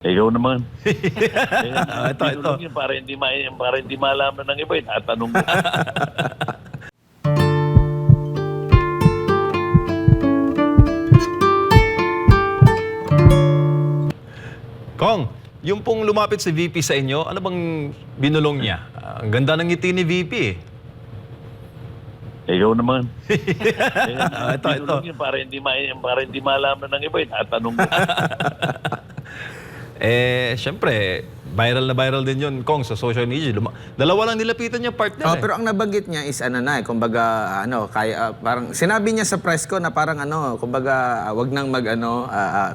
Ikaw naman. Ito. Yun, para hindi malaman ng iba, tatanong mo. Kong, yung pong lumapit si VP sa inyo, ano bang binulong niya? Ang ganda ng ngiti ni VP eh. Ikaw naman. Ito. Yun, para hindi malaman ng iba, tatanong mo. Siyempre, viral na viral din yun, Kong, sa social media. Dalawa lang nilapitan niya partner eh. Pero ang nabanggit niya is kumbaga kaya parang sinabi niya sa press ko na parang kumbaga wag nang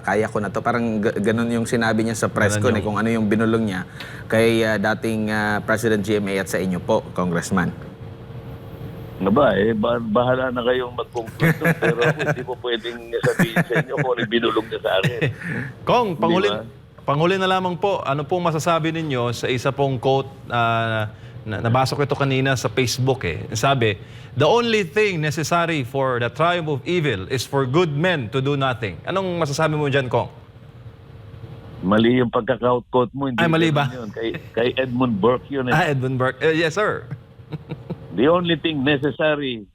kaya ko na to. Parang ganun yung sinabi niya sa press ko kung ano yung binulong niya kay dating President GMA at sa inyo po, Congressman. Bahala na kayong mag-conclude doon, pero ako hindi po pwedeng sabihin sa inyo kung ano binulong niya sa akin. Kong, panghuli na lamang po, ano pong masasabi ninyo sa isa pong quote nabasa ko ito kanina sa Facebook eh. Sabi, "The only thing necessary for the triumph of evil is for good men to do nothing." Anong masasabi mo dyan, Kong? Mali yung pagka-quote mo. Hindi mali ba? Yun. Kay Edmund Burke yun eh. Edmund Burke. Yes, sir. The only thing necessary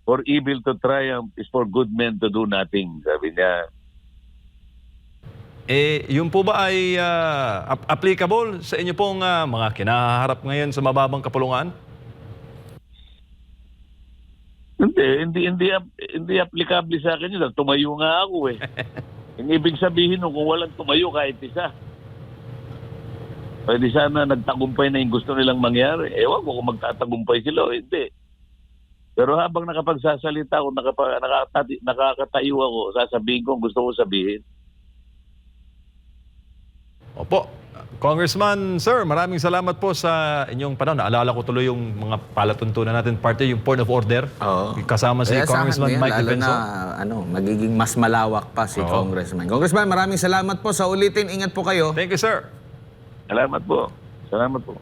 for evil to triumph is for good men to do nothing, sabi niya. Yun po ba ay applicable sa inyo pong mga kinaharap ngayon sa mababang kapulungan? Hindi applicable sa akin yun. Tumayo nga ako eh. Ang ibig sabihin kung walang tumayo kahit isa, pwede sana nagtagumpay na yung gusto nilang mangyari. Ewan ko kung magtatagumpay sila o hindi. Pero habang nakapagsasalita ako, nakakatayo ako, sasabihin ko ang gusto ko sabihin. Opo. Congressman, sir, maraming salamat po sa inyong panahon. Naalala ko tuloy yung mga palatuntunan natin, parte yung point of order. Oo. Kasama si Congressman Mike Defensor. Lalo na magiging mas malawak pa si Congressman. Congressman, maraming salamat po sa ulitin. Ingat po kayo. Thank you, sir. Salamat po. Salamat po.